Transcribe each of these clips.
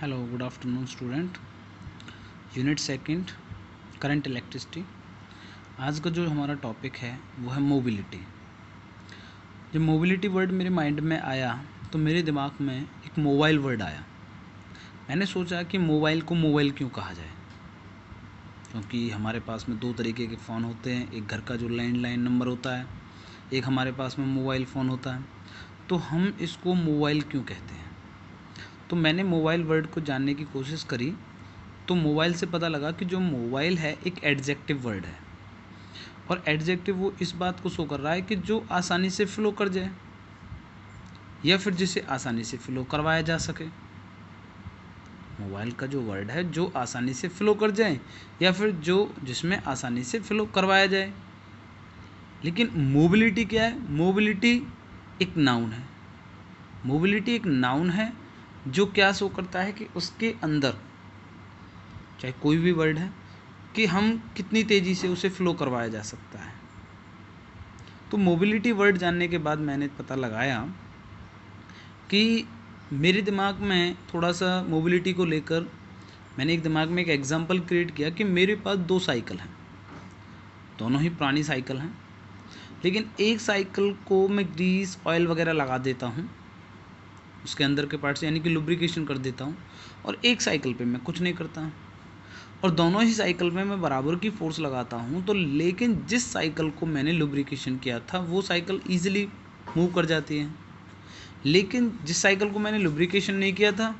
Hello good afternoon student. Unit second current electricity. आज का जो हमारा टॉपिक है वो है मोबिलिटी। जब मोबिलिटी वर्ड मेरे माइंड में आया तो मेरे दिमाग में एक मोबाइल वर्ड आया। मैंने सोचा कि मोबाइल को मोबाइल क्यों कहा जाए, क्योंकि हमारे पास में दो तरीके के फ़ोन होते हैं। एक घर का जो लैंडलाइन नंबर होता है, एक हमारे पास में मोबाइल फ़ोन होता है। तो हम इसको मोबाइल क्यों कहते हैं? तो मैंने मोबाइल वर्ड को जानने की कोशिश करी तो मोबाइल से पता लगा कि जो मोबाइल है एक एडजेक्टिव वर्ड है, और एडजेक्टिव वो इस बात को शो कर रहा है कि जो आसानी से फ्लो कर जाए या फिर जिसे आसानी से फ्लो करवाया जा सके। मोबाइल का जो वर्ड है जो आसानी से फ्लो कर जाए या फिर जो जिसमें आसानी से फ्लो करवाया जाए। लेकिन मोबिलिटी क्या है? मोबिलिटी एक नाउन है। मोबिलिटी एक नाउन है जो क्या शो करता है कि उसके अंदर चाहे कोई भी वर्ड है कि हम कितनी तेज़ी से उसे फ्लो करवाया जा सकता है। तो मोबिलिटी वर्ड जानने के बाद मैंने पता लगाया कि मेरे दिमाग में थोड़ा सा मोबिलिटी को लेकर मैंने एक दिमाग में एक एग्जांपल क्रिएट किया कि मेरे पास दो साइकिल हैं, दोनों ही पुरानी साइकिल हैं, लेकिन एक साइकिल को मैं ग्रीस ऑयल वगैरह लगा देता हूँ, उसके अंदर के पार्ट से यानी कि लुब्रिकेशन कर देता हूँ, और एक साइकिल पे मैं कुछ नहीं करता हूँ। और दोनों ही साइकिल में मैं बराबर की फोर्स लगाता हूँ। तो लेकिन जिस साइकिल को मैंने लुब्रिकेशन किया था वो साइकिल ईजिली मूव कर जाती है, लेकिन जिस साइकिल को मैंने लुब्रिकेशन नहीं किया था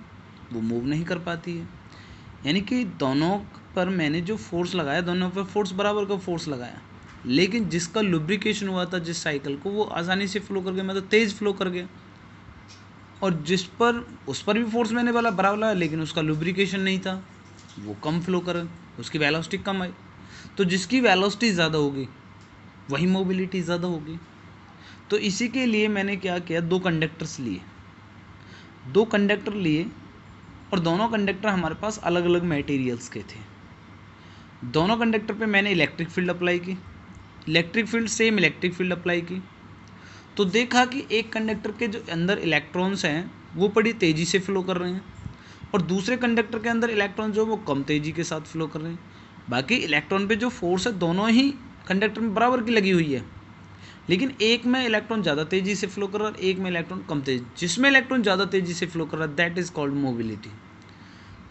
वो मूव नहीं कर पाती है। यानी कि दोनों पर मैंने जो फोर्स लगाया, दोनों पर फोर्स बराबर का फोर्स लगाया, लेकिन जिसका लुब्रिकेशन हुआ था जिस साइकिल को, वो आसानी से फ्लो कर गया, मतलब तेज़ फ्लो कर गया। और जिस पर उस पर भी फोर्स मैंने वाला बराबर लगाया लेकिन उसका लुब्रिकेशन नहीं था, वो कम फ्लो करे, उसकी वेलोसिटी कम आई। तो जिसकी वेलोसिटी ज़्यादा होगी वही मोबिलिटी ज़्यादा होगी। तो इसी के लिए मैंने क्या किया, दो कंडक्टर लिए और दोनों कंडक्टर हमारे पास अलग अलग मटेरियल्स के थे। दोनों कंडक्टर पे मैंने इलेक्ट्रिक फील्ड अप्लाई की, इलेक्ट्रिक फील्ड अप्लाई की। तो देखा कि एक कंडक्टर के जो अंदर इलेक्ट्रॉन्स हैं वो बड़ी तेज़ी से फ्लो कर रहे हैं, और दूसरे कंडक्टर के अंदर इलेक्ट्रॉन जो वो कम तेज़ी के साथ फ्लो कर रहे हैं। बाकी इलेक्ट्रॉन पे जो फोर्स है दोनों ही कंडक्टर में बराबर की लगी हुई है, लेकिन एक में इलेक्ट्रॉन ज़्यादा तेज़ी से फ्लो कर रहा है, एक में इलेक्ट्रॉन कम तेज़ी। जिसमें इलेक्ट्रॉन ज़्यादा तेज़ी से फ्लो कर रहा है दैट इज़ कॉल्ड मोबिलिटी।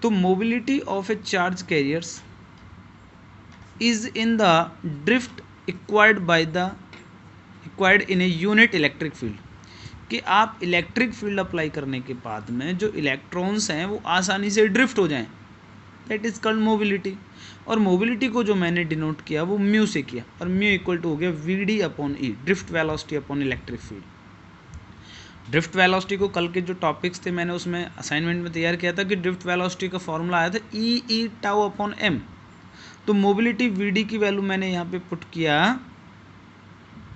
तो mobility of A charge carriers is in the drift acquired in a unit electric field, कि आप इलेक्ट्रिक फील्ड अप्लाई करने के बाद में जो इलेक्ट्रॉन्स हैं वो आसानी से ड्रिफ्ट हो जाएं, दैट इज़ कॉल्ड मोबिलिटी। और मोबिलिटी को जो मैंने डिनोट किया वो म्यू से किया, और म्यू इक्वल टू हो गया V upon E, drift velocity upon electric field. Drift velocity को कल के जो टॉपिक्स थे मैंने उसमें असाइनमेंट में तैयार किया था कि ड्रिफ्ट वेलोसिटी का फॉर्मूला आया था ई टाउ अपॉन एम। तो मोबिलिटी वी की वैल्यू मैंने यहाँ पे पुट किया,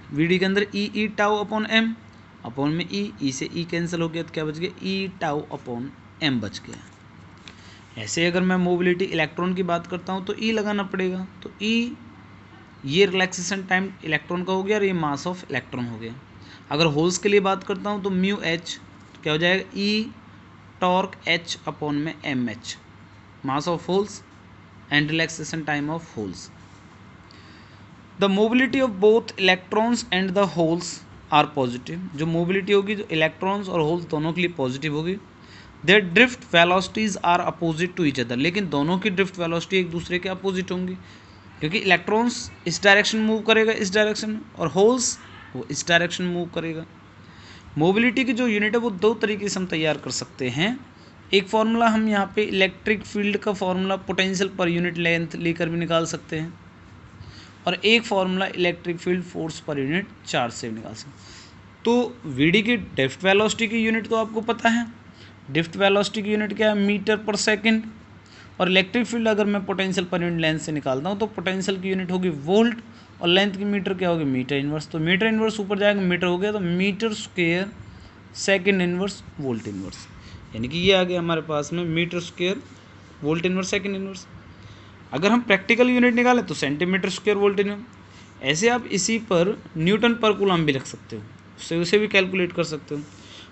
वी के अंदर ई टाउ अपॉन एम, अपॉन में ई से ई कैंसिल हो गया तो क्या बच गया, ई टाउ अपॉन एम बच गया। ऐसे अगर मैं मोबिलिटी इलेक्ट्रॉन की बात करता हूँ तो ई लगाना पड़ेगा, तो ई ये रिलैक्सेशन टाइम इलेक्ट्रॉन का हो गया और ये मास ऑफ इलेक्ट्रॉन हो गया। अगर होल्स के लिए बात करता हूँ तो म्यू एच क्या हो जाएगा, ई टॉर्क एच अपॉन में M H, mass of holes and relaxation time of holes. The mobility of both electrons and the holes are positive. जो मोबिलिटी होगी जो इलेक्ट्रॉन्स और होल्स दोनों के लिए पॉजिटिव होगी। There drift velocities are opposite to each other, लेकिन दोनों की ड्रिफ्ट वेलोसिटी एक दूसरे के अपोजिट होंगी, क्योंकि इलेक्ट्रॉन्स इस डायरेक्शन मूव करेगा इस डायरेक्शन में, और होल्स वो इस डायरेक्शन मूव करेगा। मोबिलिटी की जो यूनिट है वो दो तरीके से हम तैयार कर सकते हैं। एक फार्मूला हम यहाँ पे इलेक्ट्रिक फील्ड का फार्मूला पोटेंशियल पर यूनिट लेंथ लेकर भी निकाल सकते हैं, और एक formula electric field force per unit charge से भी निकाल सकते हैं। तो वीडी की ड्रिफ्ट वेलोसिटी की यूनिट तो आपको पता है, ड्रिफ्ट वेलोसिटी की यूनिट क्या है, मीटर पर सेकंड। और इलेक्ट्रिक फील्ड अगर मैं पोटेंशियल पर यूनिट लेंथ से निकालता हूँ तो पोटेंशियल की यूनिट होगी वोल्ट, और लेंथ की मीटर क्या होगी, मीटर इनवर्स। तो मीटर इनवर्स ऊपर जाएगा मीटर हो गया, तो metre square second inverse volt inverse, यानी कि ये आ गया हमारे पास में metre square volt inverse second inverse. अगर हम प्रैक्टिकल यूनिट निकालें तो सेंटीमीटर स्क्वेयर वोल्ट इनवर्स। ऐसे आप इसी पर न्यूटन पर कूलम भी रख सकते हो, उससे उसे भी कैलकुलेट कर सकते हो।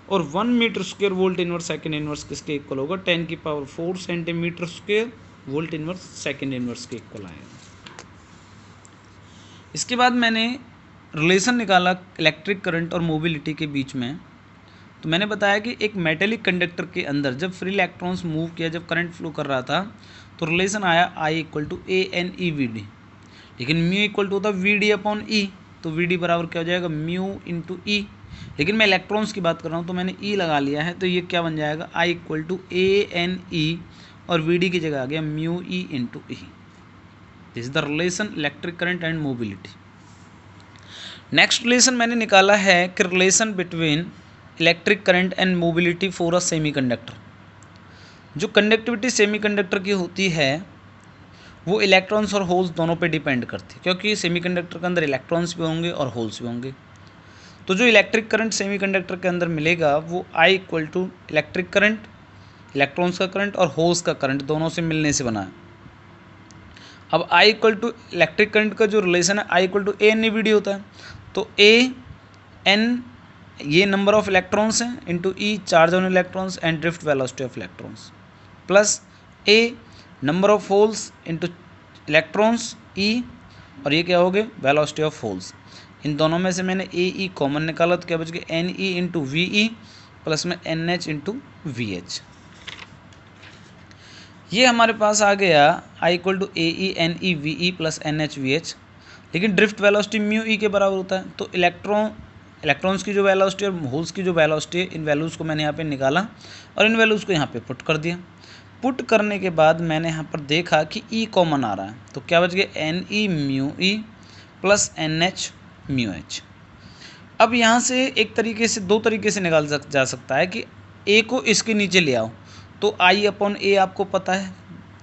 और 1 metre square volt inverse second inverse किसके इक्वल होगा, 10⁴ centimetre square volt inverse second inverse के इक्वल आएगा। इसके बाद मैंने रिलेशन निकाला इलेक्ट्रिक करंट और मोबिलिटी के बीच में। तो मैंने बताया कि एक मेटेलिक कंडक्टर के अंदर जब फ्री इलेक्ट्रॉन्स मूव किया, जब करंट फ्लो कर रहा था, तो रिलेशन आया I = ANEVD, लेकिन म्यू इक्वल टू होता VD/E, तो VD बराबर क्या हो जाएगा, म्यू × E। लेकिन मैं इलेक्ट्रॉन्स की बात कर रहा हूँ तो मैंने E लगा लिया है, तो ये क्या बन जाएगा, I = ANE और VD की जगह आ गया mu E × E। This is the relation electric current and mobility. Next relation मैंने निकाला है कि relation between electric current and mobility for a semiconductor. जो कंडक्टिविटी सेमीकंडक्टर की होती है वो इलेक्ट्रॉन्स और होल्स दोनों पे डिपेंड करती है, क्योंकि सेमीकंडक्टर के अंदर इलेक्ट्रॉन्स भी होंगे और होल्स भी होंगे। तो जो इलेक्ट्रिक करंट सेमीकंडक्टर के अंदर मिलेगा वो I = इलेक्ट्रिक करंट, इलेक्ट्रॉन्स का करंट और होल्स का करंट दोनों से मिलने से बना है। अब I = इलेक्ट्रिक करंट का जो रिलेशन है I = ANEVD होता है, तो AN ये नंबर ऑफ इलेक्ट्रॉन्स हैं into E charge on electrons and drift velocity of electrons, plus A number of holes into electrons E, और ये क्या हो गए, वेलोसिटी ऑफ होल्स। इन दोनों में से मैंने AE कॉमन निकाला तो क्या बच गया, NE × VE प्लस में NH × VH। ये हमारे पास आ गया I = AE NE VE plus NH VH। लेकिन ड्रिफ्ट वेलोसिटी म्यू E के बराबर होता है, तो इलेक्ट्रॉन्स की जो वेलोसिटी और होल्स की जो वेलोसिटी है, इन वैल्यूज़ को मैंने यहाँ पे निकाला और इन वैल्यूज़ को यहाँ पे पुट कर दिया। पुट करने के बाद मैंने यहाँ पर देखा कि E कॉमन आ रहा है, तो क्या बच गया, NE mu E plus NH mu H। अब यहाँ से एक तरीके से, दो तरीके से निकाल जा सकता है कि A को इसके नीचे ले आओ, तो I/A आपको पता है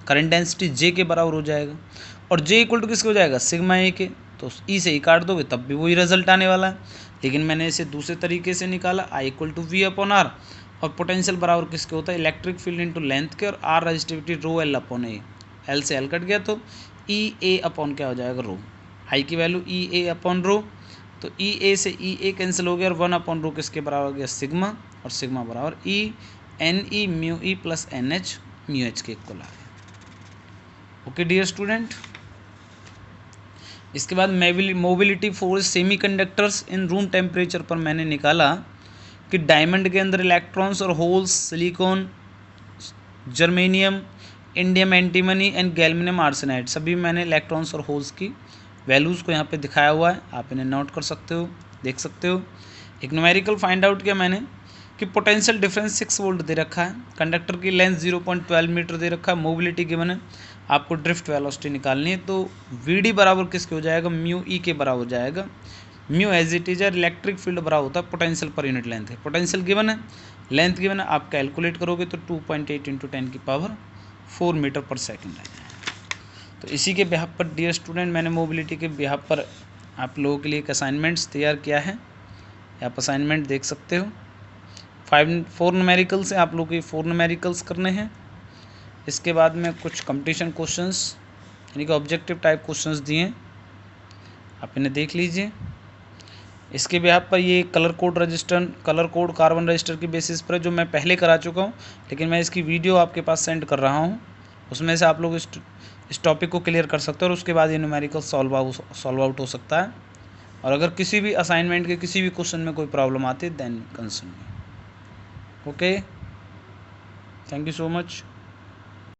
करंट डेंसिटी J के बराबर हो जाएगा, और J = किसके हो जाएगा, सिग्मा A के, तो E से E काट दोगे तब भी वही रिजल्ट आने वाला है। लेकिन मैंने इसे दूसरे तरीके से निकाला, I = V/R, और पोटेंशियल बराबर किसके होता है, इलेक्ट्रिक फील्ड इंटू लेंथ के, और R रेजिस्टिविटी ρL/A, L से L कट गया तो EA/ क्या हो जाएगा, रो। I की वैल्यू EA/ρ, तो EA से EA कैंसिल हो गया और 1/ρ किसके बराबर हो गया, सिग्मा, और सिग्मा बराबर NE mu E plus NH mu H के इक्वल आ गया। ओके डियर स्टूडेंट, इसके बाद mobility for semiconductors in room temperature पर मैंने निकाला कि डायमंड के अंदर इलेक्ट्रॉन्स और holes, silicon, germanium, indium antimony and gallium arsenide, सभी मैंने इलेक्ट्रॉन्स और होल्स की वैल्यूज़ को यहाँ पे दिखाया हुआ है, आप इन्हें नोट कर सकते हो, देख सकते हो। एक न्यूमेरिकल फाइंड आउट किया मैंने कि पोटेंशियल डिफरेंस 6 वोल्ट दे रखा है, कंडक्टर की लेंथ 0.12 मीटर दे रखा है, मोबिलिटी गिवन है, आपको ड्रिफ्ट वेलोसिटी निकालनी है, तो VD बराबर किसके हो जाएगा, म्यू E के बराबर हो जाएगा। Mu as it is electric field बराबर होता है पोटेंशियल पर यूनिट लेंथ है, पोटेंशियल गिवन है, लेंथ गिवन है, आप कैलकुलेट करोगे तो 2.8 × 10⁴ मीटर पर सेकेंड आ जाएगा। तो इसी के बिहाफ पर डियर स्टूडेंट मैंने मोबिलिटी के बिहाफ पर आप लोगों के लिए एक असाइनमेंट्स तैयार किया है, आप असाइनमेंट देख सकते हो। 4 न्यूमेरिकल्स से आप लोगों को 4 न्यूमेरिकल्स करने हैं। इसके बाद में कुछ कंपटीशन क्वेश्चंस यानी कि ऑब्जेक्टिव टाइप क्वेश्चंस दिए, आप इन्हें देख लीजिए। इसके बिहाफ पर ये कलर कोड कार्बन रजिस्टर की बेसिस पर जो मैं पहले करा चुका हूँ, लेकिन मैं इसकी वीडियो आपके पास सेंड कर रहा हूँ, उसमें से आप लोग इस टॉपिक को क्लियर कर सकते हो और उसके बाद ये न्यूमेरिकल सॉल्व आउट हो सकता है। और अगर किसी भी असाइनमेंट के किसी भी क्वेश्चन में कोई प्रॉब्लम आती है then concern me. Okay, thank you so much.